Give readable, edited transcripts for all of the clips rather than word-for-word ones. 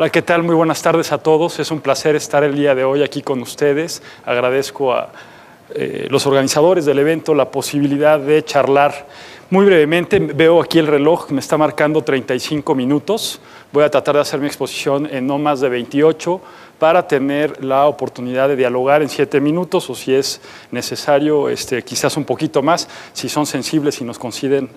Hola, ¿qué tal? Muy buenas tardes a todos. Es un placer estar el día de hoy aquí con ustedes. Agradezco a los organizadores del evento la posibilidad de charlar muy brevemente. Veo aquí el reloj, me está marcando 35 minutos. Voy a tratar de hacer mi exposición en no más de 28 para tener la oportunidad de dialogar en 7 minutos o si es necesario, quizás un poquito más, si son sensibles y nos conceden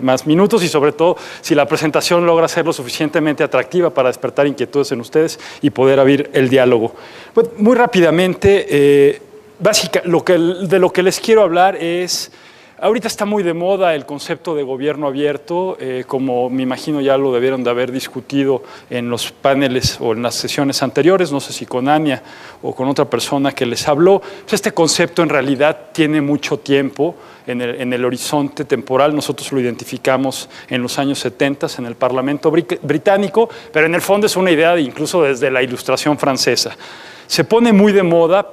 más minutos y sobre todo si la presentación logra ser lo suficientemente atractiva para despertar inquietudes en ustedes y poder abrir el diálogo. Pues, muy rápidamente, de lo que les quiero hablar es... Ahorita está muy de moda el concepto de gobierno abierto, como me imagino ya lo debieron de haber discutido en los paneles o en las sesiones anteriores, no sé si con Ania o con otra persona que les habló. Pues este concepto en realidad tiene mucho tiempo en el horizonte temporal. Nosotros lo identificamos en los años 70 en el Parlamento británico, pero en el fondo es una idea incluso desde la Ilustración francesa. Se pone muy de moda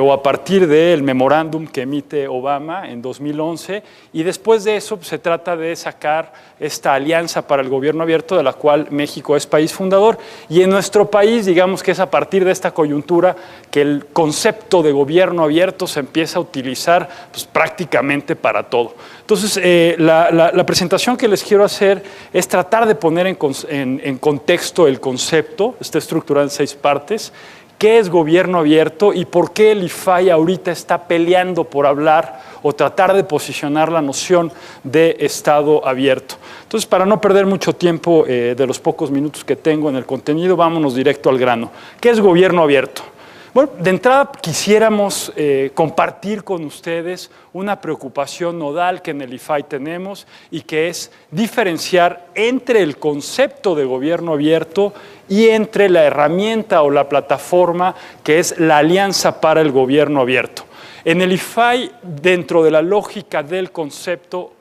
o a partir del memorándum que emite Obama en 2011 y después de eso se trata de sacar esta alianza para el gobierno abierto de la cual México es país fundador y en nuestro país digamos que es a partir de esta coyuntura que el concepto de gobierno abierto se empieza a utilizar pues, prácticamente para todo. Entonces la presentación que les quiero hacer es tratar de poner en contexto el concepto, está estructurado en 6 partes. ¿Qué es gobierno abierto y por qué el IFAI ahorita está peleando por hablar o tratar de posicionar la noción de Estado abierto? Entonces, para no perder mucho tiempo de los pocos minutos que tengo en el contenido, vámonos directo al grano. ¿Qué es gobierno abierto? Bueno, de entrada quisiéramos compartir con ustedes una preocupación nodal que en el IFAI tenemos y que es diferenciar entre el concepto de gobierno abierto y entre la herramienta o la plataforma que es la Alianza para el Gobierno Abierto. En el IFAI, dentro de la lógica del concepto,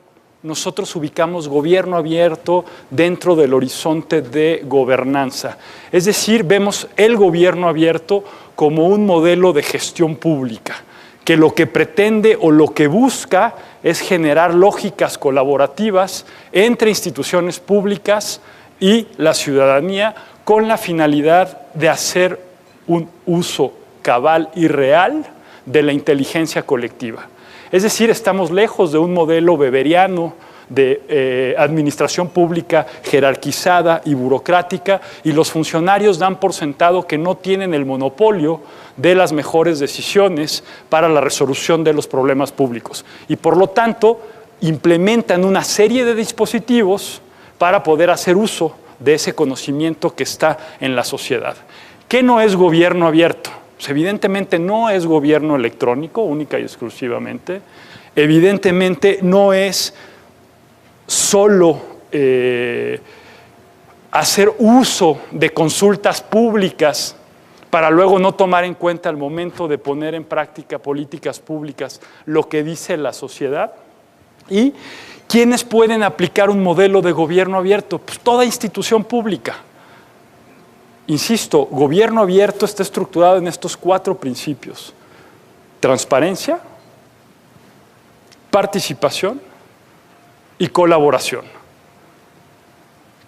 nosotros ubicamos gobierno abierto dentro del horizonte de gobernanza. Es decir, vemos el gobierno abierto como un modelo de gestión pública, que lo que pretende o lo que busca es generar lógicas colaborativas entre instituciones públicas y la ciudadanía con la finalidad de hacer un uso cabal y real de la inteligencia colectiva. Es decir, estamos lejos de un modelo weberiano de administración pública jerarquizada y burocrática y los funcionarios dan por sentado que no tienen el monopolio de las mejores decisiones para la resolución de los problemas públicos y por lo tanto implementan una serie de dispositivos para poder hacer uso de ese conocimiento que está en la sociedad. ¿Qué no es gobierno abierto? Pues evidentemente no es gobierno electrónico, única y exclusivamente. Evidentemente no es solo hacer uso de consultas públicas para luego no tomar en cuenta al momento de poner en práctica políticas públicas lo que dice la sociedad. ¿Y quiénes pueden aplicar un modelo de gobierno abierto? Pues toda institución pública. Insisto, gobierno abierto está estructurado en estos 4 principios: transparencia, participación y colaboración.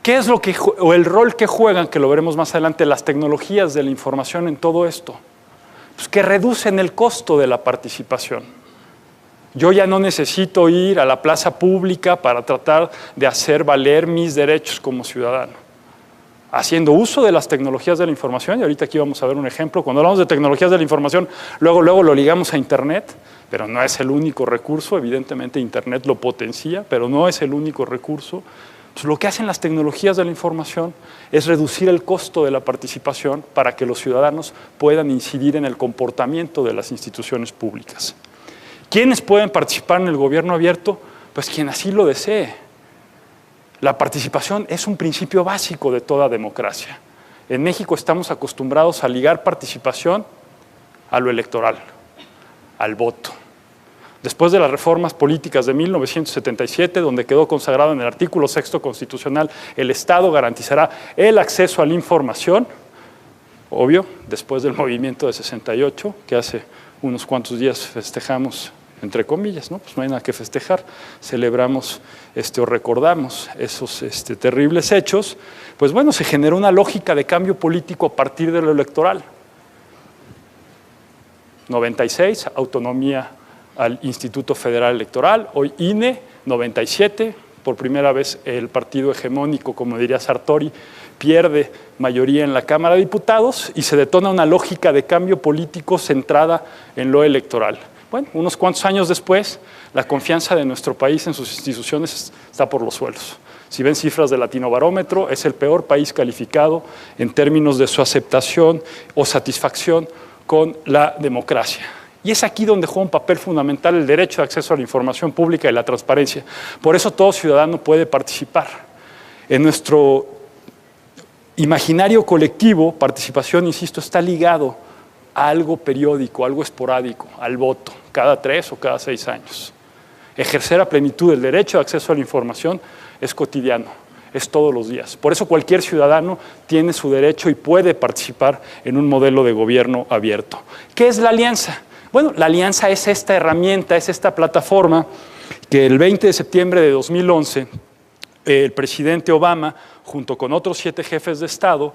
¿Qué es el rol que juegan, que lo veremos más adelante, las tecnologías de la información en todo esto? Pues que reducen el costo de la participación. Yo ya no necesito ir a la plaza pública para tratar de hacer valer mis derechos como ciudadano. Haciendo uso de las tecnologías de la información, y ahorita aquí vamos a ver un ejemplo, cuando hablamos de tecnologías de la información, luego lo ligamos a Internet, pero no es el único recurso, evidentemente Internet lo potencia, pero no es el único recurso. Entonces, lo que hacen las tecnologías de la información es reducir el costo de la participación para que los ciudadanos puedan incidir en el comportamiento de las instituciones públicas. ¿Quiénes pueden participar en el gobierno abierto? Pues quien así lo desee. La participación es un principio básico de toda democracia. En México estamos acostumbrados a ligar participación a lo electoral, al voto. Después de las reformas políticas de 1977, donde quedó consagrado en el artículo 6º constitucional, el Estado garantizará el acceso a la información, obvio, después del movimiento de 68, que hace unos cuantos días festejamos entre comillas, ¿no? Pues no hay nada que festejar, celebramos o recordamos esos terribles hechos. Pues bueno, se generó una lógica de cambio político a partir de lo electoral. 96, autonomía al Instituto Federal Electoral, hoy INE, 97, por primera vez el partido hegemónico, como diría Sartori, pierde mayoría en la Cámara de Diputados y se detona una lógica de cambio político centrada en lo electoral. Bueno, unos cuantos años después, la confianza de nuestro país en sus instituciones está por los suelos. Si ven cifras del Latinobarómetro, es el peor país calificado en términos de su aceptación o satisfacción con la democracia. Y es aquí donde juega un papel fundamental el derecho de acceso a la información pública y la transparencia. Por eso todo ciudadano puede participar. En nuestro imaginario colectivo, participación, insisto, está ligado a algo periódico, algo esporádico, al voto, cada 3 o cada 6 años. Ejercer a plenitud el derecho de acceso a la información es cotidiano, es todos los días. Por eso cualquier ciudadano tiene su derecho y puede participar en un modelo de gobierno abierto. ¿Qué es la alianza? Bueno, la alianza es esta herramienta, es esta plataforma que el 20 de septiembre de 2011 el presidente Obama, junto con otros 7 jefes de Estado,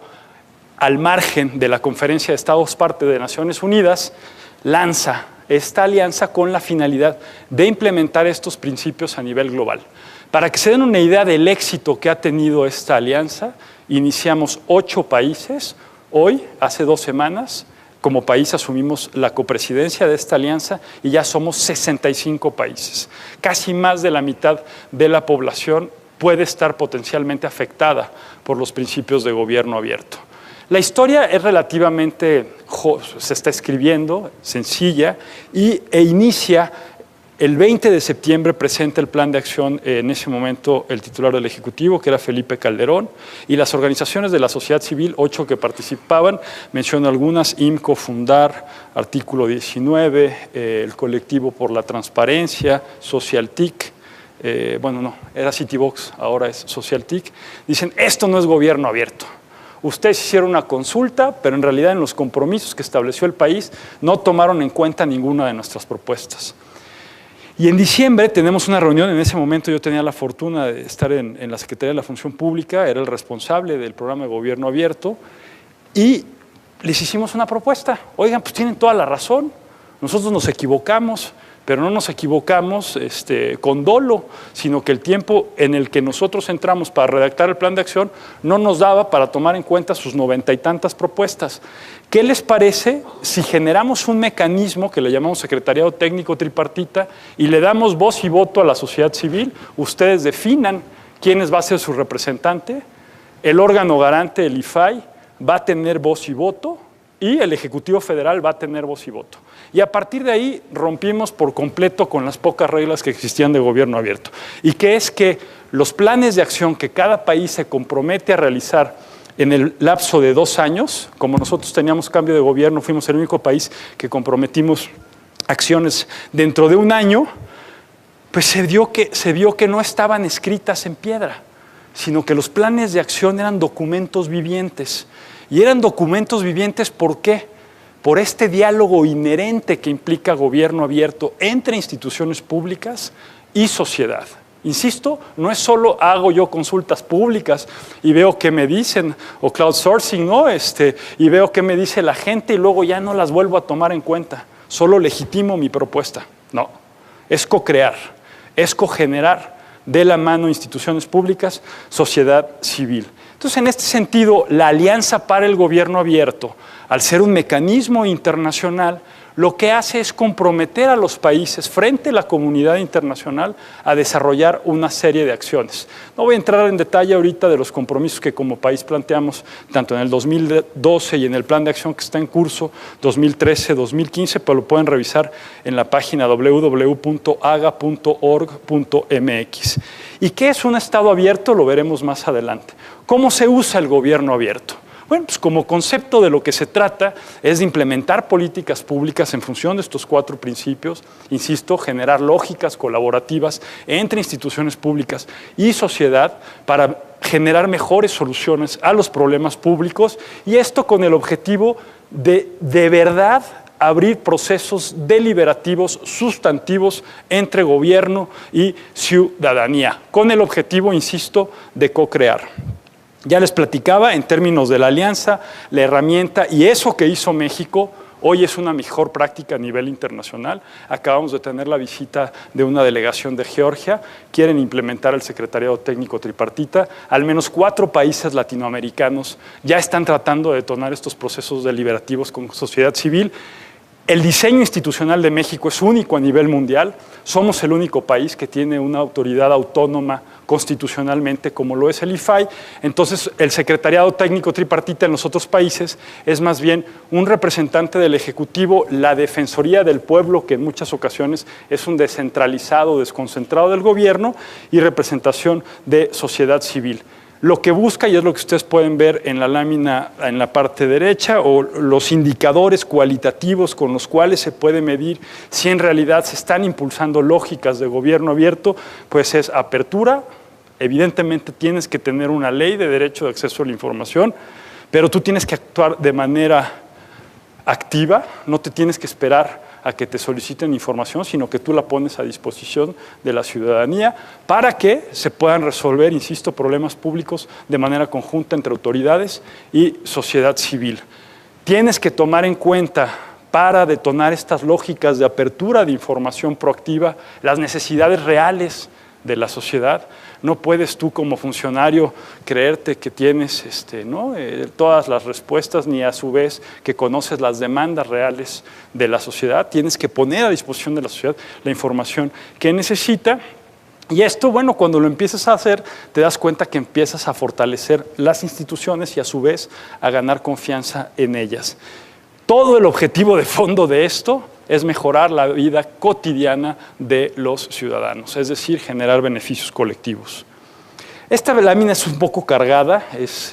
al margen de la Conferencia de Estados Parte de Naciones Unidas, lanza esta alianza con la finalidad de implementar estos principios a nivel global. Para que se den una idea del éxito que ha tenido esta alianza, iniciamos 8 países. Hoy, hace 2 semanas, como país asumimos la copresidencia de esta alianza y ya somos 65 países. Casi más de la mitad de la población puede estar potencialmente afectada por los principios de gobierno abierto. La historia es relativamente, se está escribiendo, sencilla, e inicia el 20 de septiembre, presenta el plan de acción en ese momento el titular del Ejecutivo, que era Felipe Calderón, y las organizaciones de la sociedad civil, 8 que participaban, menciono algunas: IMCO, Fundar, Artículo 19, el Colectivo por la Transparencia, Socialtic, bueno, no, era Citybox, ahora es Socialtic, dicen: esto no es gobierno abierto. Ustedes hicieron una consulta, pero en realidad en los compromisos que estableció el país no tomaron en cuenta ninguna de nuestras propuestas. Y en diciembre tenemos una reunión. En ese momento yo tenía la fortuna de estar en la Secretaría de la Función Pública, era el responsable del programa de gobierno abierto, y les hicimos una propuesta. Oigan, pues tienen toda la razón, nosotros nos equivocamos, pero no nos equivocamos con dolo, sino que el tiempo en el que nosotros entramos para redactar el plan de acción no nos daba para tomar en cuenta sus 90 y tantas propuestas. ¿Qué les parece si generamos un mecanismo que le llamamos Secretariado Técnico Tripartita y le damos voz y voto a la sociedad civil? Ustedes definan quién va a ser su representante, el órgano garante, el IFAI, va a tener voz y voto, y el Ejecutivo Federal va a tener voz y voto. Y a partir de ahí rompimos por completo con las pocas reglas que existían de gobierno abierto. Y que es que los planes de acción que cada país se compromete a realizar en el lapso de 2 años, como nosotros teníamos cambio de gobierno, fuimos el único país que comprometimos acciones dentro de 1 año, pues se vio que no estaban escritas en piedra, sino que los planes de acción eran documentos vivientes. Y eran documentos vivientes, ¿por qué? Por este diálogo inherente que implica gobierno abierto entre instituciones públicas y sociedad. Insisto, no es solo hago yo consultas públicas y veo qué me dicen, o crowdsourcing, ¿no? Y veo qué me dice la gente y luego ya no las vuelvo a tomar en cuenta. Solo legitimo mi propuesta. No, es co-crear, es co-generar de la mano instituciones públicas, sociedad civil. Entonces, en este sentido, la Alianza para el Gobierno Abierto, al ser un mecanismo internacional, lo que hace es comprometer a los países frente a la comunidad internacional a desarrollar una serie de acciones. No voy a entrar en detalle ahorita de los compromisos que como país planteamos tanto en el 2012 y en el plan de acción que está en curso 2013-2015, pero lo pueden revisar en la página www.aga.org.mx. ¿Y qué es un Estado abierto? Lo veremos más adelante. ¿Cómo se usa el gobierno abierto? Bueno, pues como concepto de lo que se trata es de implementar políticas públicas en función de estos 4 principios, insisto, generar lógicas colaborativas entre instituciones públicas y sociedad para generar mejores soluciones a los problemas públicos, y esto con el objetivo de verdad abrir procesos deliberativos, sustantivos entre gobierno y ciudadanía, con el objetivo, insisto, de co-crear. Ya les platicaba en términos de la alianza, la herramienta y eso que hizo México. Hoy es una mejor práctica a nivel internacional. Acabamos de tener la visita de una delegación de Georgia. Quieren implementar el Secretariado Técnico Tripartita. Al menos 4 países latinoamericanos ya están tratando de detonar estos procesos deliberativos con sociedad civil. El diseño institucional de México es único a nivel mundial. Somos el único país que tiene una autoridad autónoma constitucionalmente como lo es el IFAI. Entonces, el Secretariado Técnico Tripartita en los otros países es más bien un representante del Ejecutivo, la Defensoría del Pueblo, que en muchas ocasiones es un descentralizado, desconcentrado del gobierno, y representación de sociedad civil. Lo que busca, y es lo que ustedes pueden ver en la lámina en la parte derecha, o los indicadores cualitativos con los cuales se puede medir si en realidad se están impulsando lógicas de gobierno abierto, pues es apertura. Evidentemente tienes que tener una ley de derecho de acceso a la información, pero tú tienes que actuar de manera activa, no te tienes que esperar a que te soliciten información, sino que tú la pones a disposición de la ciudadanía para que se puedan resolver, insisto, problemas públicos de manera conjunta entre autoridades y sociedad civil. Tienes que tomar en cuenta, para detonar estas lógicas de apertura de información proactiva, las necesidades reales de la sociedad. No puedes tú como funcionario creerte que tienes todas las respuestas, ni a su vez que conoces las demandas reales de la sociedad. Tienes que poner a disposición de la sociedad la información que necesita. Y esto, bueno, cuando lo empiezas a hacer, te das cuenta que empiezas a fortalecer las instituciones y a su vez a ganar confianza en ellas. Todo el objetivo de fondo de esto es mejorar la vida cotidiana de los ciudadanos, es decir, generar beneficios colectivos. Esta lámina es un poco cargada, es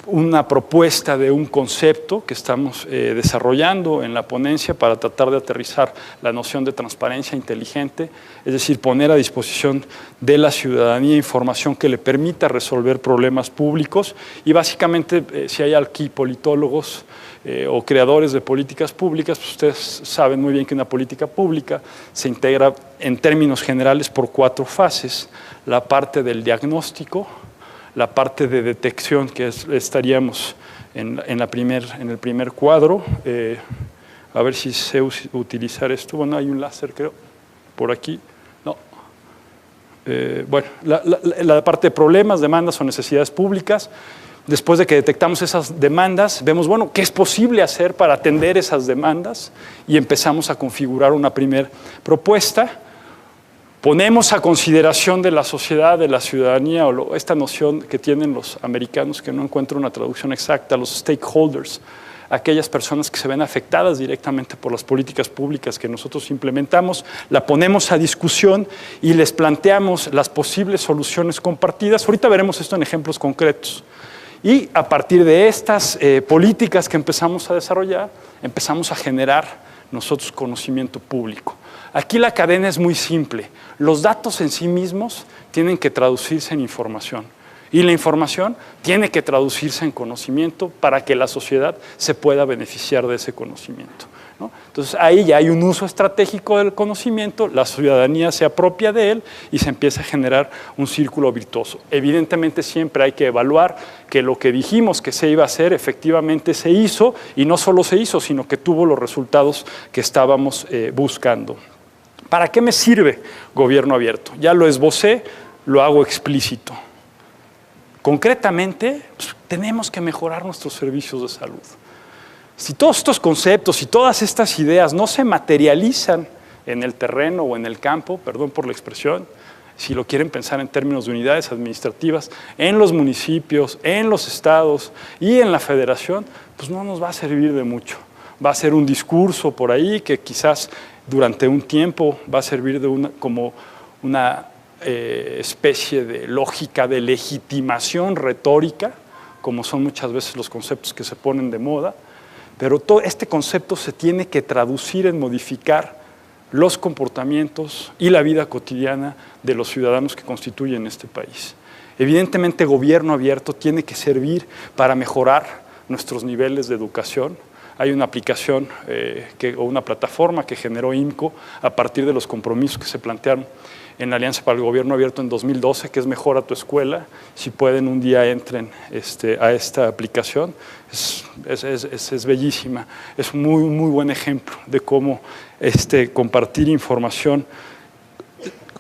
una propuesta de un concepto que estamos desarrollando en la ponencia para tratar de aterrizar la noción de transparencia inteligente, es decir, poner a disposición de la ciudadanía información que le permita resolver problemas públicos y básicamente, si hay aquí politólogos o creadores de políticas públicas, pues ustedes saben muy bien que una política pública se integra en términos generales por 4 fases: la parte del diagnóstico, la parte de detección, que estaríamos en el primer cuadro. A ver si sé utilizar esto. Bueno, hay un láser, creo, por aquí. No. Bueno, la parte de problemas, demandas o necesidades públicas. Después de que detectamos esas demandas, vemos, bueno, ¿qué es posible hacer para atender esas demandas? Y empezamos a configurar una primera propuesta. Ponemos a consideración de la sociedad, de la ciudadanía, o esta noción que tienen los americanos, que no encuentro una traducción exacta, los stakeholders, aquellas personas que se ven afectadas directamente por las políticas públicas que nosotros implementamos, la ponemos a discusión y les planteamos las posibles soluciones compartidas. Ahorita veremos esto en ejemplos concretos. Y a partir de estas políticas que empezamos a desarrollar, empezamos a generar nosotros conocimiento público. Aquí la cadena es muy simple. Los datos en sí mismos tienen que traducirse en información. Y la información tiene que traducirse en conocimiento para que la sociedad se pueda beneficiar de ese conocimiento, ¿no? Entonces, ahí ya hay un uso estratégico del conocimiento, la ciudadanía se apropia de él y se empieza a generar un círculo virtuoso. Evidentemente, siempre hay que evaluar que lo que dijimos que se iba a hacer efectivamente se hizo, y no solo se hizo, sino que tuvo los resultados que estábamos buscando. ¿Para qué me sirve gobierno abierto? Ya lo esbocé, lo hago explícito. Concretamente, pues, tenemos que mejorar nuestros servicios de salud. Si todos estos conceptos y todas estas ideas no se materializan en el terreno o en el campo, perdón por la expresión, si lo quieren pensar en términos de unidades administrativas, en los municipios, en los estados y en la federación, pues no nos va a servir de mucho. Va a ser un discurso por ahí que quizás durante un tiempo va a servir como una especie de lógica de legitimación retórica, como son muchas veces los conceptos que se ponen de moda, pero todo este concepto se tiene que traducir en modificar los comportamientos y la vida cotidiana de los ciudadanos que constituyen este país. Evidentemente, gobierno abierto tiene que servir para mejorar nuestros niveles de educación. Hay una aplicación o una plataforma que generó IMCO a partir de los compromisos que se plantearon en la Alianza para el Gobierno Abierto en 2012, que es Mejora tu Escuela. Si pueden, un día entren a esta aplicación. Es bellísima. Es un muy buen ejemplo de cómo compartir información,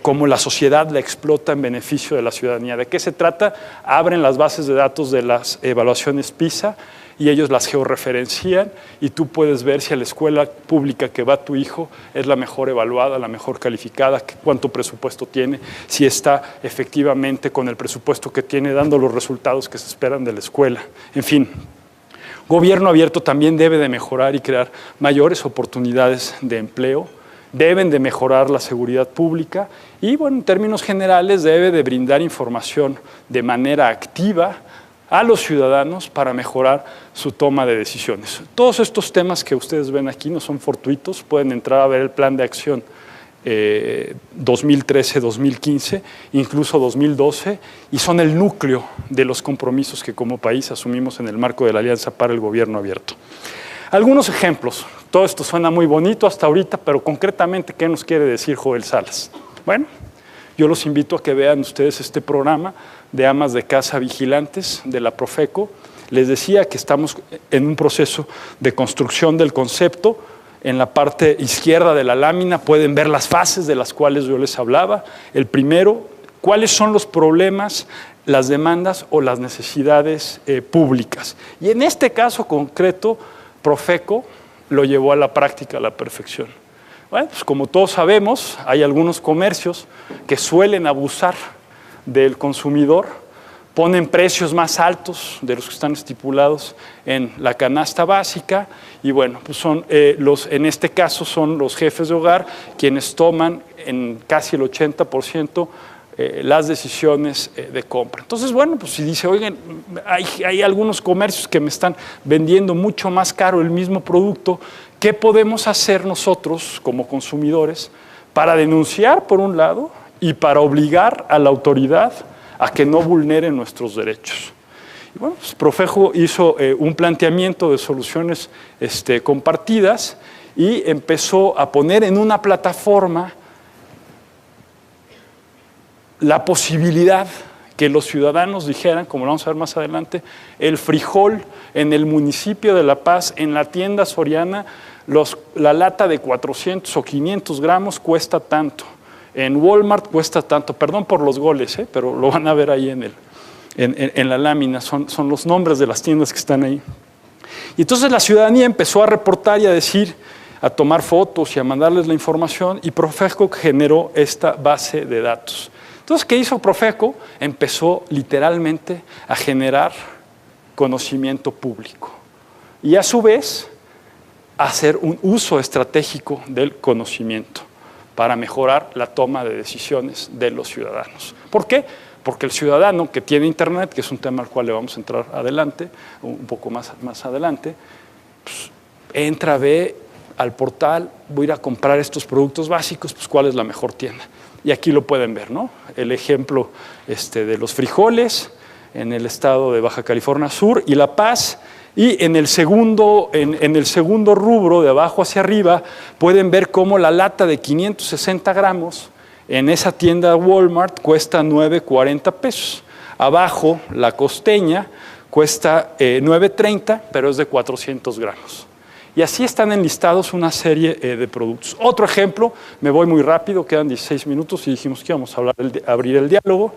cómo la sociedad la explota en beneficio de la ciudadanía. ¿De qué se trata? Abren las bases de datos de las evaluaciones PISA y ellos las georreferencian y tú puedes ver si a la escuela pública que va tu hijo es la mejor evaluada, la mejor calificada, cuánto presupuesto tiene, si está efectivamente con el presupuesto que tiene dando los resultados que se esperan de la escuela. En fin, Gobierno Abierto también debe de mejorar y crear mayores oportunidades de empleo, deben de mejorar la seguridad pública y, bueno, en términos generales, debe de brindar información de manera activa a los ciudadanos para mejorar su toma de decisiones. Todos estos temas que ustedes ven aquí no son fortuitos, pueden entrar a ver el plan de acción 2013-2015, incluso 2012, y son el núcleo de los compromisos que como país asumimos en el marco de la Alianza para el Gobierno Abierto. Algunos ejemplos. Todo esto suena muy bonito hasta ahorita, pero concretamente, ¿qué nos quiere decir Joel Salas? Bueno, yo los invito a que vean ustedes este programa de amas de casa vigilantes de la Profeco. Les decía que estamos en un proceso de construcción del concepto. En la parte izquierda de la lámina pueden ver las fases de las cuales yo les hablaba. El primero, cuáles son los problemas, las demandas o las necesidades públicas. Y en este caso concreto, Profeco lo llevó a la práctica a la perfección. Bueno, pues como todos sabemos, hay algunos comercios que suelen abusar del consumidor, ponen precios más altos de los que están estipulados en la canasta básica y bueno, pues en este caso son los jefes de hogar quienes toman en casi el 80% las decisiones de compra. Entonces, bueno, pues si dice, oigan, hay algunos comercios que me están vendiendo mucho más caro el mismo producto, ¿qué podemos hacer nosotros como consumidores para denunciar por un lado y para obligar a la autoridad a que no vulneren nuestros derechos? Y bueno, pues Profeco hizo un planteamiento de soluciones compartidas y empezó a poner en una plataforma la posibilidad que los ciudadanos dijeran, como lo vamos a ver más adelante, el frijol en el municipio de La Paz, en la tienda Soriana, la lata de 400 o 500 gramos cuesta tanto. En Walmart cuesta tanto, perdón por los goles, pero lo van a ver ahí en la lámina, son los nombres de las tiendas que están ahí. Y entonces la ciudadanía empezó a reportar y a decir, a tomar fotos y a mandarles la información, y Profeco generó esta base de datos. Entonces, ¿qué hizo Profeco? Empezó literalmente a generar conocimiento público y a su vez a hacer un uso estratégico del conocimiento para mejorar la toma de decisiones de los ciudadanos. ¿Por qué? Porque el ciudadano que tiene internet, que es un tema al cual le vamos a entrar adelante, un poco más adelante, pues, entra, ve al portal, voy a ir a comprar estos productos básicos, pues ¿cuál es la mejor tienda? Y aquí lo pueden ver, ¿no? El ejemplo de los frijoles en el estado de Baja California Sur y La Paz. Y en el segundo rubro, de abajo hacia arriba, pueden ver cómo la lata de 560 gramos en esa tienda Walmart cuesta 9.40 pesos. Abajo, la costeña cuesta 9.30, pero es de 400 gramos. Y así están enlistados una serie de productos. Otro ejemplo, me voy muy rápido, quedan 16 minutos y dijimos que íbamos a abrir el diálogo.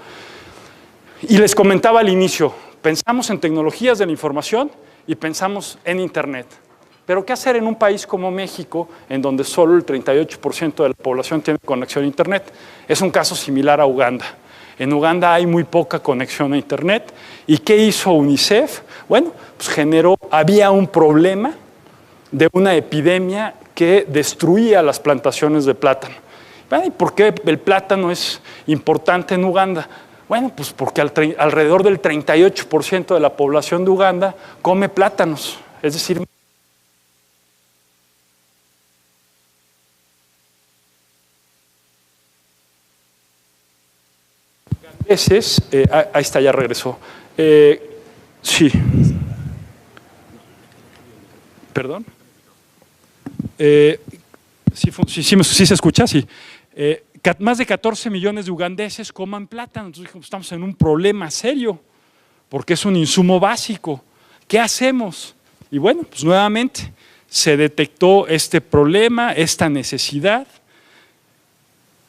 Y les comentaba al inicio, pensamos en tecnologías de la información y pensamos en Internet. Pero ¿qué hacer en un país como México, en donde solo el 38% de la población tiene conexión a Internet? Es un caso similar a Uganda. En Uganda hay muy poca conexión a Internet. ¿Y qué hizo UNICEF? Bueno, pues había un problema de una epidemia que destruía las plantaciones de plátano. ¿Y por qué el plátano es importante en Uganda? Bueno, pues porque alrededor del 38% de la población de Uganda come plátanos, es decir, ahí está, ya regresó. Sí. Perdón. Sí se escucha, sí. Más de 14 millones de ugandeses coman plátano. Entonces dijimos, estamos en un problema serio, porque es un insumo básico. ¿Qué hacemos? Y bueno, pues nuevamente se detectó este problema, esta necesidad.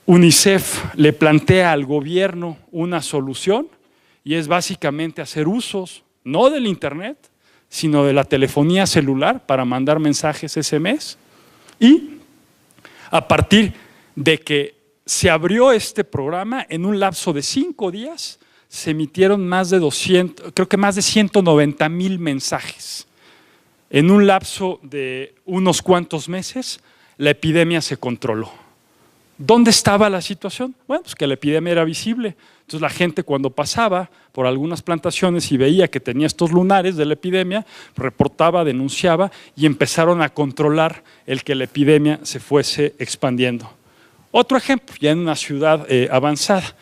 UNICEF le plantea al gobierno una solución y es básicamente hacer usos, no del internet, sino de la telefonía celular para mandar mensajes SMS. Y a partir de que se abrió este programa, en un lapso de 5 días se emitieron más de 190,000 mensajes. En un lapso de unos cuantos meses, la epidemia se controló. ¿Dónde estaba la situación? Bueno, pues que la epidemia era visible. Entonces la gente cuando pasaba por algunas plantaciones y veía que tenía estos lunares de la epidemia, reportaba, denunciaba y empezaron a controlar el que la epidemia se fuese expandiendo. Otro ejemplo, ya en una ciudad avanzada,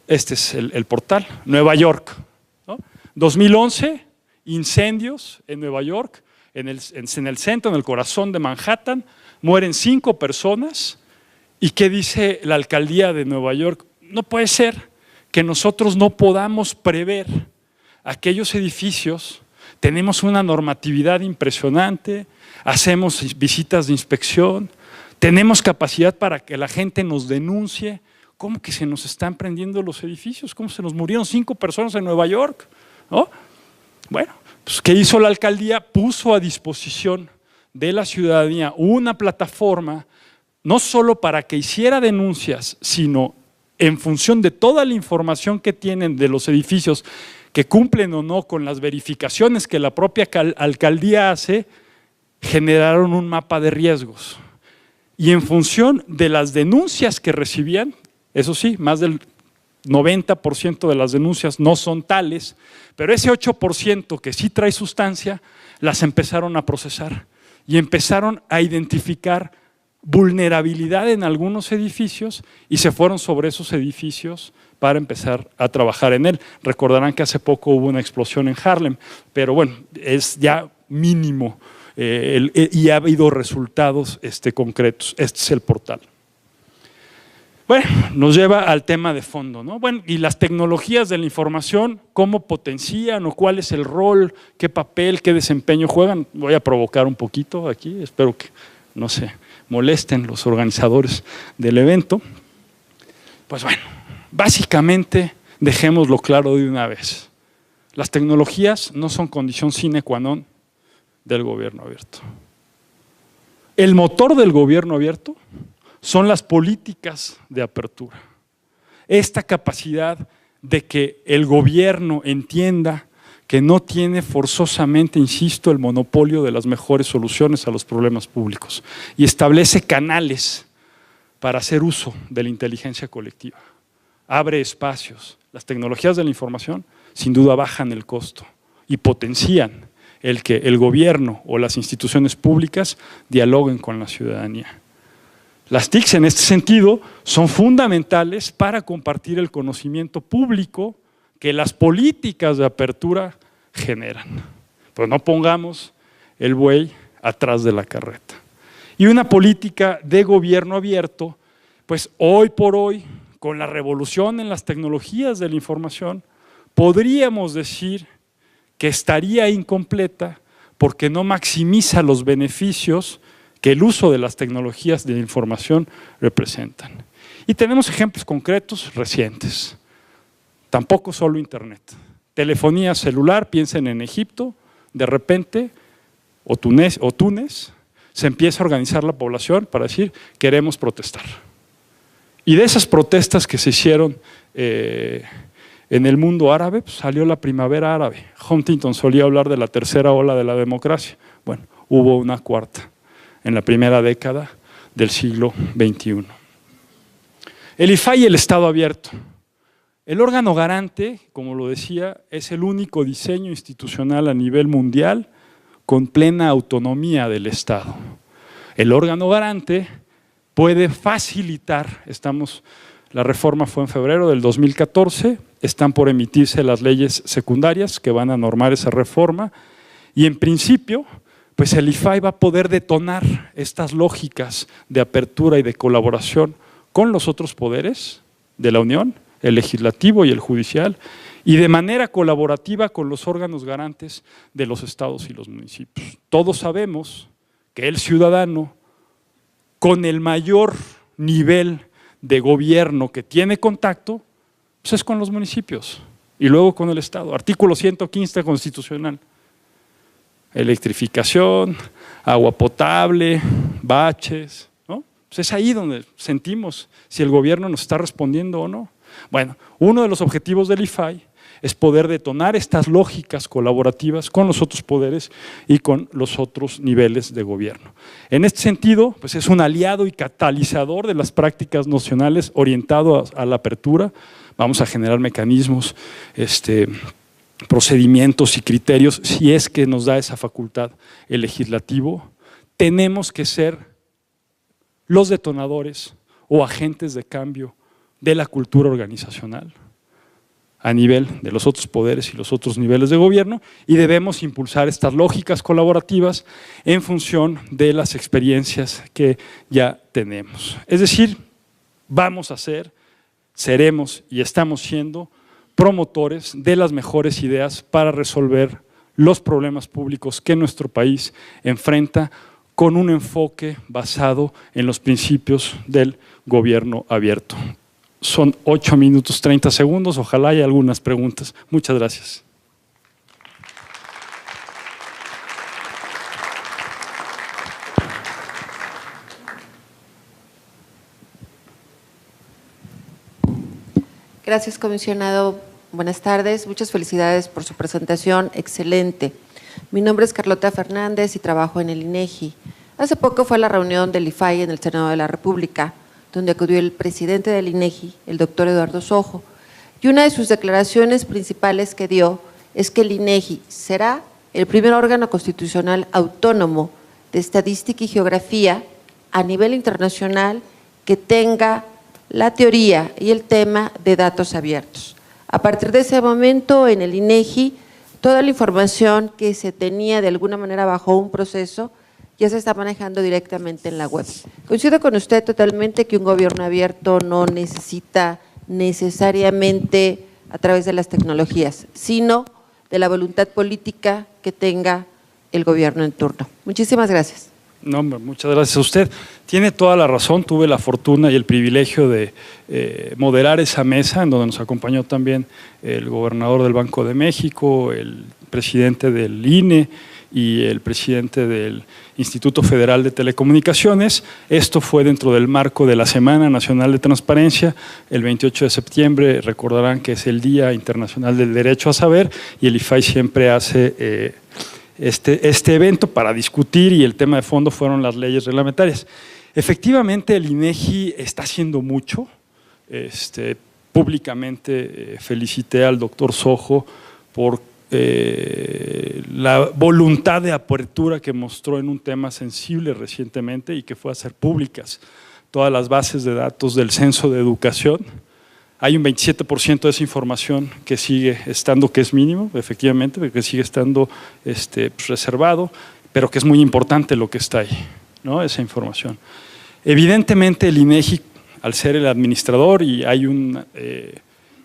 este es el portal, Nueva York, ¿no? 2011, incendios en Nueva York, en el centro, en el corazón de Manhattan, mueren 5 personas. ¿Y qué dice la alcaldía de Nueva York? No puede ser que nosotros no podamos prever aquellos edificios. Tenemos una normatividad impresionante, hacemos visitas de inspección, tenemos capacidad para que la gente nos denuncie. ¿Cómo que se nos están prendiendo los edificios? ¿Cómo se nos murieron 5 personas en Nueva York? ¿No? Bueno, pues ¿qué hizo la alcaldía? Puso a disposición de la ciudadanía una plataforma no solo para que hiciera denuncias, sino en función de toda la información que tienen de los edificios que cumplen o no con las verificaciones que la propia alcaldía hace, generaron un mapa de riesgos. Y en función de las denuncias que recibían, eso sí, más del 90% de las denuncias no son tales, pero ese 8% que sí trae sustancia, las empezaron a procesar y empezaron a identificar vulnerabilidad en algunos edificios y se fueron sobre esos edificios para empezar a trabajar en él. Recordarán que hace poco hubo una explosión en Harlem, pero bueno, es ya mínimo y ha habido resultados concretos. Este es el portal. Bueno, nos lleva al tema de fondo, ¿no? Bueno, y las tecnologías de la información, ¿cómo potencian o cuál es el rol, qué papel, qué desempeño juegan? Voy a provocar un poquito aquí, espero que no se molesten los organizadores del evento. Pues bueno, básicamente dejémoslo claro de una vez. Las tecnologías no son condición sine qua non del gobierno abierto. El motor del gobierno abierto son las políticas de apertura. Esta capacidad de que el gobierno entienda que no tiene forzosamente, insisto, el monopolio de las mejores soluciones a los problemas públicos y establece canales para hacer uso de la inteligencia colectiva. Abre espacios. Las tecnologías de la información sin duda bajan el costo y potencian el que el gobierno o las instituciones públicas dialoguen con la ciudadanía. Las TICs en este sentido son fundamentales para compartir el conocimiento público que las políticas de apertura generan. Pero no pongamos el buey atrás de la carreta. Y una política de gobierno abierto, pues hoy por hoy, con la revolución en las tecnologías de la información, podríamos decir que estaría incompleta porque no maximiza los beneficios que el uso de las tecnologías de la información representan. Y tenemos ejemplos concretos recientes. Tampoco solo internet. Telefonía celular, piensen en Egipto, de repente, o Túnez, se empieza a organizar la población para decir, queremos protestar. Y de esas protestas que se hicieron en el mundo árabe, pues salió la primavera árabe. Huntington solía hablar de la tercera ola de la democracia. Bueno, hubo una cuarta en la primera década del siglo XXI. El IFAI y el Estado abierto. El órgano garante, como lo decía, es el único diseño institucional a nivel mundial con plena autonomía del Estado. El órgano garante puede facilitar, la reforma fue en febrero del 2014, están por emitirse las leyes secundarias que van a normar esa reforma y en principio pues el IFAI va a poder detonar estas lógicas de apertura y de colaboración con los otros poderes de la Unión, el legislativo y el judicial, y de manera colaborativa con los órganos garantes de los estados y los municipios. Todos sabemos que el ciudadano, con el mayor nivel de gobierno que tiene contacto, pues es con los municipios y luego con el Estado. Artículo 115 constitucional. Electrificación, agua potable, baches, ¿no? Pues es ahí donde sentimos si el gobierno nos está respondiendo o no. Bueno, uno de los objetivos del IFAI es poder detonar estas lógicas colaborativas con los otros poderes y con los otros niveles de gobierno. En este sentido, pues es un aliado y catalizador de las prácticas nacionales orientado a la apertura. Vamos a generar mecanismos, procedimientos y criterios, si es que nos da esa facultad el legislativo. Tenemos que ser los detonadores o agentes de cambio de la cultura organizacional a nivel de los otros poderes y los otros niveles de gobierno, y debemos impulsar estas lógicas colaborativas en función de las experiencias que ya tenemos. Es decir, vamos a ser, seremos y estamos siendo promotores de las mejores ideas para resolver los problemas públicos que nuestro país enfrenta con un enfoque basado en los principios del gobierno abierto. Son 8 minutos 30 segundos, ojalá haya algunas preguntas. Muchas gracias. Gracias, comisionado. Buenas tardes, muchas felicidades por su presentación, excelente. Mi nombre es Carlota Fernández y trabajo en el INEGI. Hace poco fue la reunión del IFAI en el Senado de la República, donde acudió el presidente del INEGI, el doctor Eduardo Sojo, y una de sus declaraciones principales que dio es que el INEGI será el primer órgano constitucional autónomo de estadística y geografía a nivel internacional que tenga la teoría y el tema de datos abiertos. A partir de ese momento, en el INEGI, toda la información que se tenía de alguna manera bajo un proceso ya se está manejando directamente en la web. Coincido con usted totalmente que un gobierno abierto no necesita necesariamente a través de las tecnologías, sino de la voluntad política que tenga el gobierno en turno. Muchísimas gracias. No, muchas gracias a usted. Tiene toda la razón, tuve la fortuna y el privilegio de moderar esa mesa en donde nos acompañó también el gobernador del Banco de México, el presidente del INE y el presidente del Instituto Federal de Telecomunicaciones. Esto fue dentro del marco de la Semana Nacional de Transparencia. El 28 de septiembre recordarán que es el Día Internacional del Derecho a Saber y el IFAI siempre hace este evento para discutir, y el tema de fondo fueron las leyes reglamentarias. Efectivamente, el INEGI está haciendo mucho. Públicamente felicité al doctor Sojo por la voluntad de apertura que mostró en un tema sensible recientemente y que fue a hacer públicas todas las bases de datos del Censo de Educación. Hay un 27% de esa información que sigue estando, que es mínimo, efectivamente, que sigue estando reservado, pero que es muy importante lo que está ahí, ¿no? Esa información. Evidentemente el INEGI, al ser el administrador, y hay un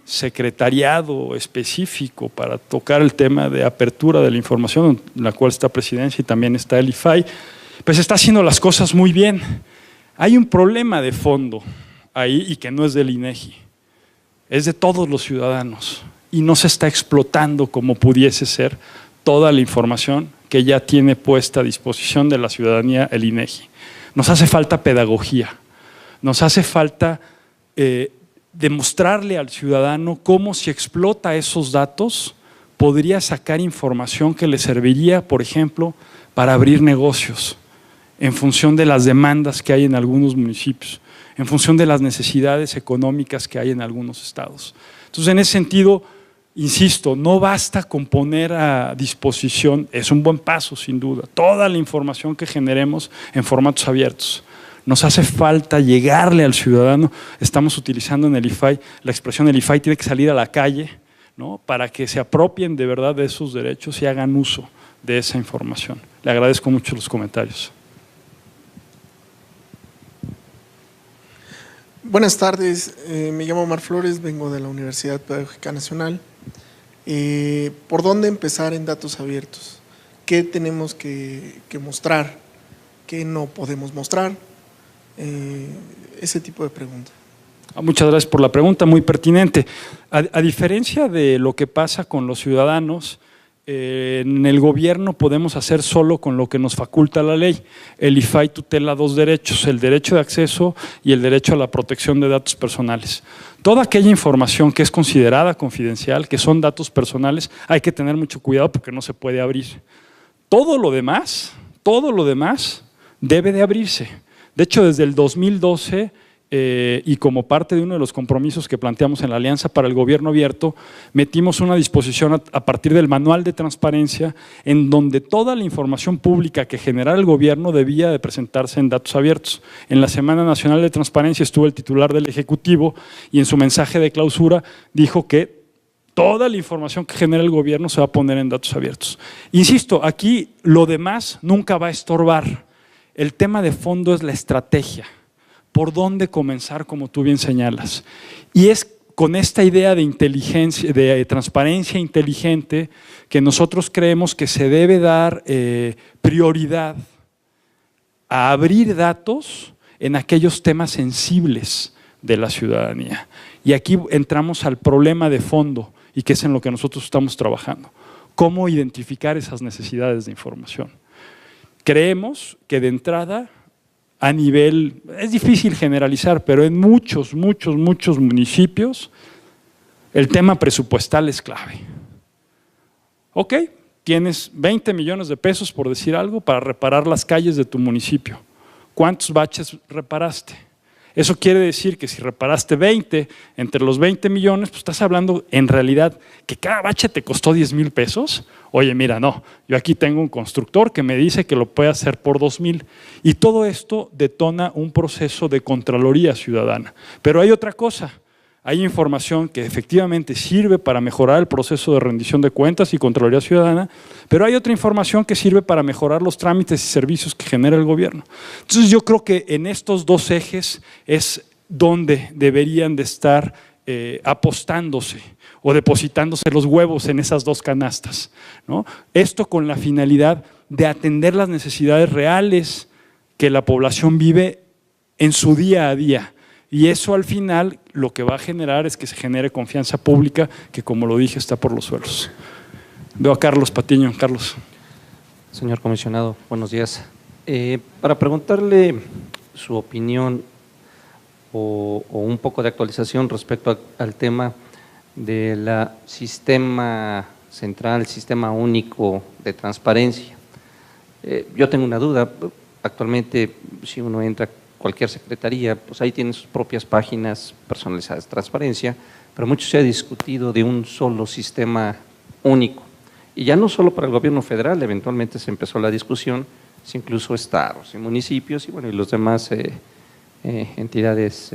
secretariado específico para tocar el tema de apertura de la información, en la cual está Presidencia y también está el IFAI, pues está haciendo las cosas muy bien. Hay un problema de fondo ahí y que no es del INEGI. Es de todos los ciudadanos y no se está explotando como pudiese ser toda la información que ya tiene puesta a disposición de la ciudadanía el INEGI. Nos hace falta pedagogía, nos hace falta demostrarle al ciudadano cómo, si explota esos datos, podría sacar información que le serviría, por ejemplo, para abrir negocios en función de las demandas que hay en algunos municipios, en función de las necesidades económicas que hay en algunos estados. Entonces, en ese sentido, insisto, no basta con poner a disposición, es un buen paso sin duda, toda la información que generemos en formatos abiertos. Nos hace falta llegarle al ciudadano. Estamos utilizando en el IFAI la expresión: el IFAI tiene que salir a la calle, ¿no?, para que se apropien de verdad de esos derechos y hagan uso de esa información. Le agradezco mucho los comentarios. Buenas tardes, me llamo Omar Flores, vengo de la Universidad Pedagógica Nacional. ¿Por dónde empezar en datos abiertos? ¿Qué tenemos que mostrar? ¿Qué no podemos mostrar? Ese tipo de preguntas. Muchas gracias por la pregunta, muy pertinente. A diferencia de lo que pasa con los ciudadanos, en el gobierno podemos hacer solo con lo que nos faculta la ley. El IFAI tutela dos derechos, el derecho de acceso y el derecho a la protección de datos personales. Toda aquella información que es considerada confidencial, que son datos personales, hay que tener mucho cuidado porque no se puede abrir. Todo lo demás debe de abrirse. De hecho, desde el 2012… y como parte de uno de los compromisos que planteamos en la Alianza para el Gobierno Abierto, metimos una disposición a partir del Manual de Transparencia en donde toda la información pública que generara el gobierno debía de presentarse en datos abiertos. En la Semana Nacional de Transparencia estuvo el titular del Ejecutivo y en su mensaje de clausura dijo que toda la información que genera el gobierno se va a poner en datos abiertos. Insisto, aquí lo demás nunca va a estorbar. El tema de fondo es la estrategia. ¿Por dónde comenzar, como tú bien señalas? Y es con esta idea de inteligencia, de transparencia inteligente, que nosotros creemos que se debe dar prioridad a abrir datos en aquellos temas sensibles de la ciudadanía. Y aquí entramos al problema de fondo y que es en lo que nosotros estamos trabajando. ¿Cómo identificar esas necesidades de información? Creemos que de entrada… a nivel, es difícil generalizar, pero en muchos municipios el tema presupuestal es clave. Ok, tienes 20 millones de pesos, por decir algo, para reparar las calles de tu municipio. ¿Cuántos baches reparaste? Eso quiere decir que si reparaste 20, entre los 20 millones, pues estás hablando en realidad que cada bache te costó 10,000 pesos. Oye, mira, no, yo aquí tengo un constructor que me dice que lo puede hacer por 2,000. Y todo esto detona un proceso de contraloría ciudadana. Pero hay otra cosa, hay información que efectivamente sirve para mejorar el proceso de rendición de cuentas y contraloría ciudadana, pero hay otra información que sirve para mejorar los trámites y servicios que genera el gobierno. Entonces yo creo que en estos dos ejes es donde deberían de estar apostándose o depositándose los huevos en esas dos canastas, ¿no? Esto con la finalidad de atender las necesidades reales que la población vive en su día a día. Y eso al final lo que va a generar es que se genere confianza pública, que como lo dije está por los suelos. Veo a Carlos Patiño. Carlos. Señor comisionado, buenos días. Para preguntarle su opinión o un poco de actualización respecto al tema del sistema central, sistema único de transparencia. Yo tengo una duda, actualmente si uno entra a cualquier secretaría, pues ahí tienen sus propias páginas personalizadas de transparencia, pero mucho se ha discutido de un solo sistema único. Y ya no solo para el gobierno federal, eventualmente se empezó la discusión, si incluso estados y municipios y bueno, y los demás entidades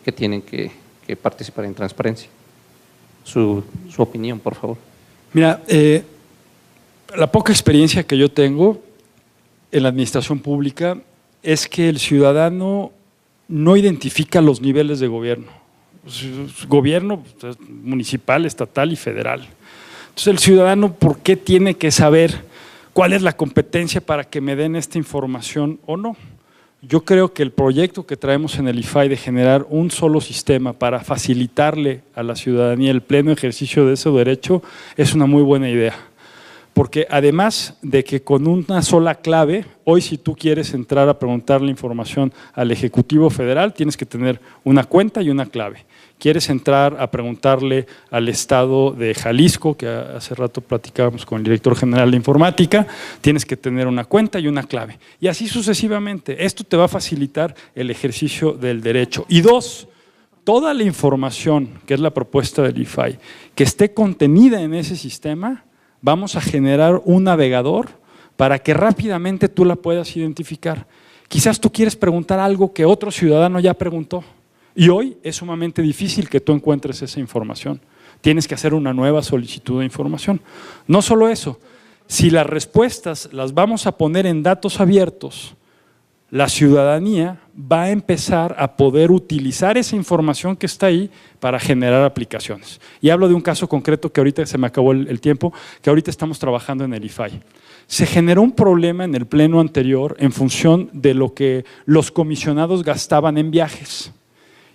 que tienen que participar en transparencia. Su opinión, por favor. Mira, la poca experiencia que yo tengo en la administración pública es que el ciudadano no identifica los niveles de gobierno. Gobierno municipal, estatal y federal. Entonces el ciudadano, ¿por qué tiene que saber cuál es la competencia para que me den esta información o no? Yo creo que el proyecto que traemos en el IFAI de generar un solo sistema para facilitarle a la ciudadanía el pleno ejercicio de ese derecho es una muy buena idea. Porque además de que con una sola clave, hoy si tú quieres entrar a preguntarle información al Ejecutivo Federal, tienes que tener una cuenta y una clave. Quieres entrar a preguntarle al Estado de Jalisco, que hace rato platicábamos con el director general de informática, tienes que tener una cuenta y una clave. Y así sucesivamente. Esto te va a facilitar el ejercicio del derecho. Y dos, toda la información, que es la propuesta del IFAI, que esté contenida en ese sistema, vamos a generar un navegador para que rápidamente tú la puedas identificar. Quizás tú quieres preguntar algo que otro ciudadano ya preguntó y hoy es sumamente difícil que tú encuentres esa información. Tienes que hacer una nueva solicitud de información. No solo eso, si las respuestas las vamos a poner en datos abiertos, la ciudadanía va a empezar a poder utilizar esa información que está ahí para generar aplicaciones. Y hablo de un caso concreto que ahorita se me acabó el tiempo, que ahorita estamos trabajando en el IFAI. Se generó un problema en el pleno anterior en función de lo que los comisionados gastaban en viajes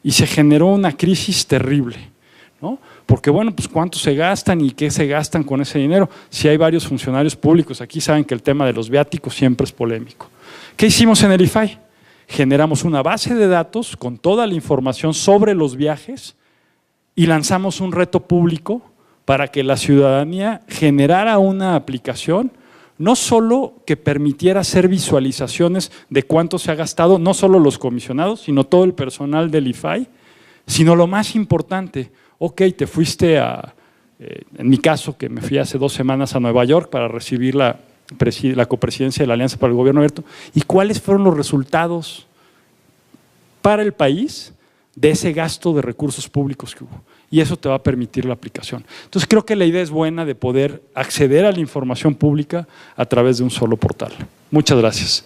y se generó una crisis terrible, ¿no? Porque bueno, pues cuánto se gastan y qué se gastan con ese dinero. Si hay varios funcionarios públicos aquí saben que el tema de los viáticos siempre es polémico. ¿Qué hicimos en el IFAI? Generamos una base de datos con toda la información sobre los viajes y lanzamos un reto público para que la ciudadanía generara una aplicación no solo que permitiera hacer visualizaciones de cuánto se ha gastado, no solo los comisionados, sino todo el personal del IFAI, sino lo más importante, ok, te fuiste en mi caso, que me fui hace 2 semanas a Nueva York para recibir la copresidencia de la Alianza para el Gobierno Abierto, ¿y cuáles fueron los resultados para el país de ese gasto de recursos públicos que hubo? Y eso te va a permitir la aplicación. Entonces creo que la idea es buena de poder acceder a la información pública a través de un solo portal. Muchas gracias.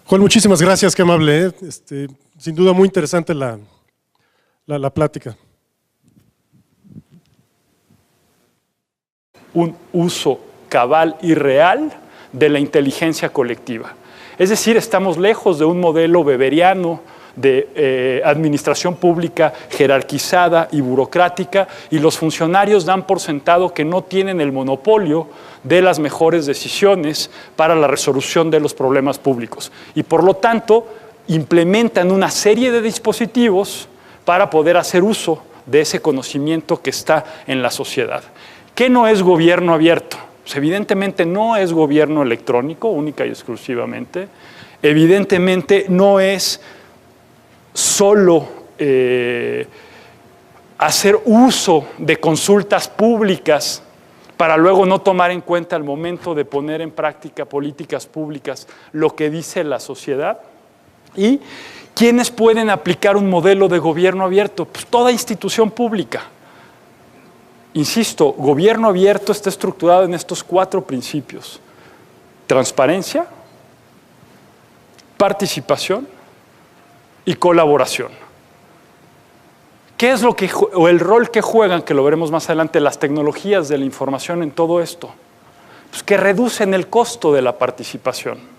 Juan, muchísimas gracias, qué amable. Sin duda muy interesante la plática. Un uso cabal y real de la inteligencia colectiva. Es decir, estamos lejos de un modelo weberiano de administración pública jerarquizada y burocrática, y los funcionarios dan por sentado que no tienen el monopolio de las mejores decisiones para la resolución de los problemas públicos y por lo tanto implementan una serie de dispositivos para poder hacer uso de ese conocimiento que está en la sociedad. ¿Qué no es gobierno abierto? Pues evidentemente no es gobierno electrónico, única y exclusivamente. Evidentemente no es solo hacer uso de consultas públicas para luego no tomar en cuenta al momento de poner en práctica políticas públicas lo que dice la sociedad. ¿Y quiénes pueden aplicar un modelo de gobierno abierto? Pues toda institución pública. Insisto, gobierno abierto está estructurado en estos 4 principios: transparencia, participación y colaboración. ¿Qué es el rol que juegan, que lo veremos más adelante, las tecnologías de la información en todo esto? Pues que reducen el costo de la participación.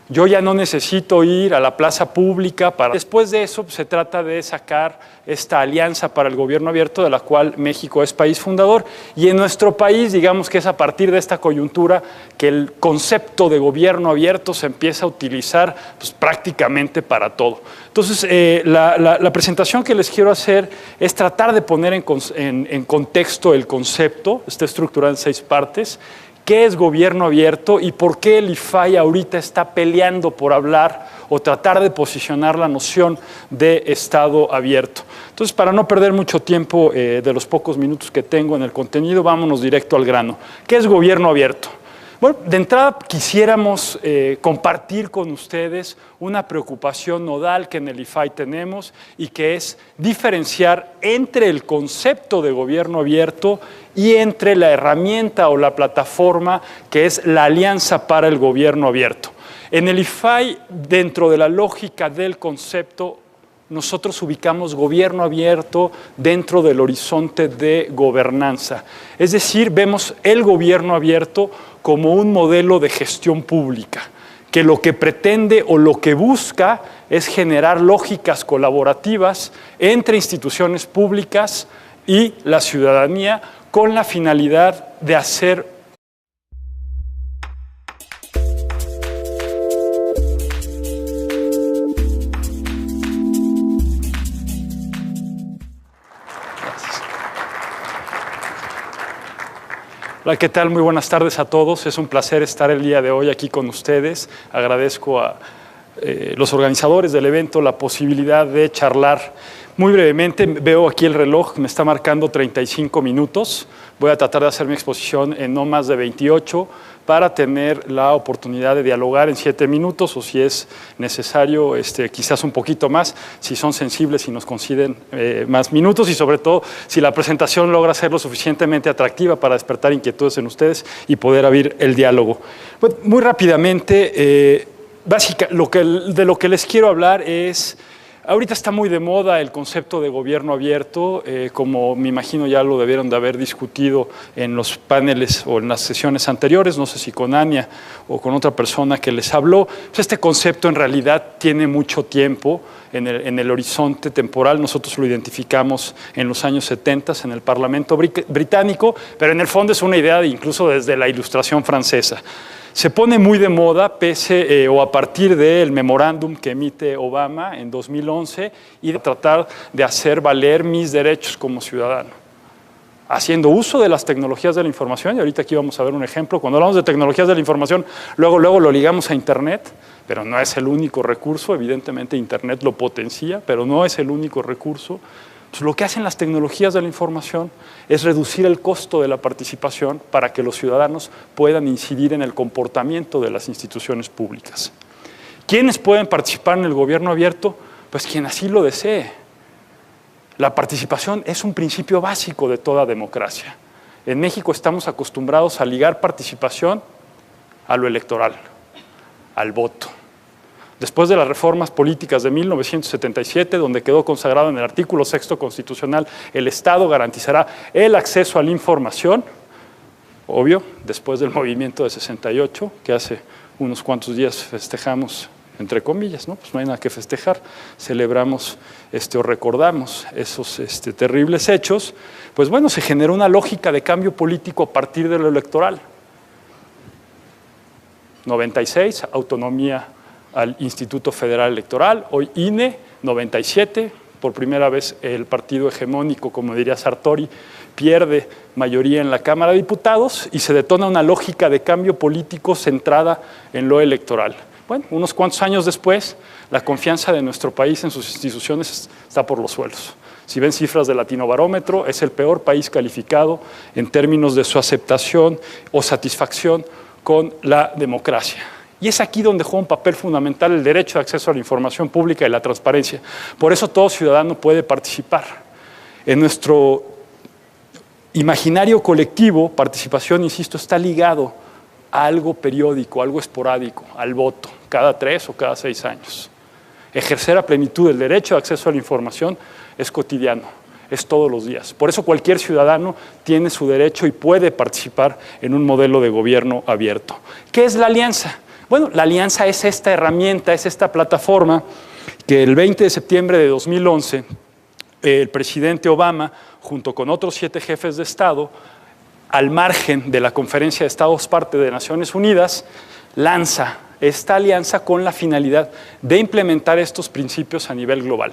Yo ya no necesito ir a la plaza pública para… Después de eso, pues, se trata de sacar esta alianza para el gobierno abierto, de la cual México es país fundador, y en nuestro país, digamos que es a partir de esta coyuntura que el concepto de gobierno abierto se empieza a utilizar pues, prácticamente para todo. Entonces, la presentación que les quiero hacer es tratar de poner en contexto el concepto, está estructurado en 6 partes. ¿Qué es gobierno abierto y por qué el IFAI ahorita está peleando por hablar o tratar de posicionar la noción de Estado abierto? Entonces, para no perder mucho tiempo de los pocos minutos que tengo en el contenido, vámonos directo al grano. ¿Qué es gobierno abierto? Bueno, de entrada quisiéramos compartir con ustedes una preocupación nodal que en el IFAI tenemos y que es diferenciar entre el concepto de gobierno abierto y entre la herramienta o la plataforma que es la Alianza para el Gobierno Abierto. En el IFAI, dentro de la lógica del concepto, nosotros ubicamos gobierno abierto dentro del horizonte de gobernanza. Es decir, vemos el gobierno abierto como un modelo de gestión pública, que lo que pretende o lo que busca es generar lógicas colaborativas entre instituciones públicas y la ciudadanía con la finalidad de hacer Hola, ¿qué tal? Muy buenas tardes a todos. Es un placer estar el día de hoy aquí con ustedes. Agradezco a los organizadores del evento la posibilidad de charlar muy brevemente. Veo aquí el reloj, me está marcando 35 minutos. Voy a tratar de hacer mi exposición en no más de 28 para tener la oportunidad de dialogar en 7 minutos o si es necesario, quizás un poquito más, si son sensibles y nos conceden más minutos y sobre todo si la presentación logra ser lo suficientemente atractiva para despertar inquietudes en ustedes y poder abrir el diálogo. Bueno, muy rápidamente, de lo que les quiero hablar es, ahorita está muy de moda el concepto de gobierno abierto, como me imagino ya lo debieron de haber discutido en los paneles o en las sesiones anteriores, no sé si con Ania o con otra persona que les habló. Pues este concepto en realidad tiene mucho tiempo en el horizonte temporal. Nosotros lo identificamos en los años 70 en el Parlamento británico, pero en el fondo es una idea incluso desde la Ilustración francesa. Se pone muy de moda o a partir del memorándum que emite Obama en 2011 y de tratar de hacer valer mis derechos como ciudadano, haciendo uso de las tecnologías de la información. Y ahorita aquí vamos a ver un ejemplo. Cuando hablamos de tecnologías de la información, luego lo ligamos a Internet, pero no es el único recurso. Evidentemente Internet lo potencia, pero no es el único recurso. Entonces, lo que hacen las tecnologías de la información es reducir el costo de la participación para que los ciudadanos puedan incidir en el comportamiento de las instituciones públicas. ¿Quiénes pueden participar en el gobierno abierto? Pues quien así lo desee. La participación es un principio básico de toda democracia. En México estamos acostumbrados a ligar participación a lo electoral, al voto. Después de las reformas políticas de 1977, donde quedó consagrado en el artículo 6º constitucional, el Estado garantizará el acceso a la información, obvio, después del movimiento de 68, que hace unos cuantos días festejamos, entre comillas, ¿no? Pues no hay nada que festejar, celebramos o recordamos esos terribles hechos. Pues bueno, se generó una lógica de cambio político a partir de lo electoral. 96, autonomía al Instituto Federal Electoral, hoy INE. 97, por primera vez el partido hegemónico, como diría Sartori, pierde mayoría en la Cámara de Diputados y se detona una lógica de cambio político centrada en lo electoral. Bueno, unos cuantos años después, la confianza de nuestro país en sus instituciones está por los suelos. Si ven cifras de Latinobarómetro, es el peor país calificado en términos de su aceptación o satisfacción con la democracia. Y es aquí donde juega un papel fundamental el derecho de acceso a la información pública y la transparencia. Por eso todo ciudadano puede participar. En nuestro imaginario colectivo, participación, insisto, está ligado a algo periódico, algo esporádico, al voto, cada 3 o cada 6 años. Ejercer a plenitud el derecho de acceso a la información es cotidiano, es todos los días. Por eso cualquier ciudadano tiene su derecho y puede participar en un modelo de gobierno abierto. ¿Qué es la alianza? Bueno, la alianza es esta herramienta, es esta plataforma que el 20 de septiembre de 2011 el presidente Obama, junto con otros 7 jefes de Estado, al margen de la Conferencia de Estados Parte de Naciones Unidas, lanza esta alianza con la finalidad de implementar estos principios a nivel global.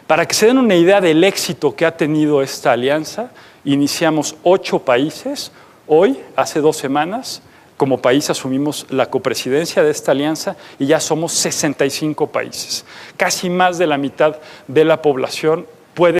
Para que se den una idea del éxito que ha tenido esta alianza, iniciamos 8 países. Hoy, hace 2 semanas, como país asumimos la copresidencia de esta alianza y ya somos 65 países. Casi más de la mitad de la población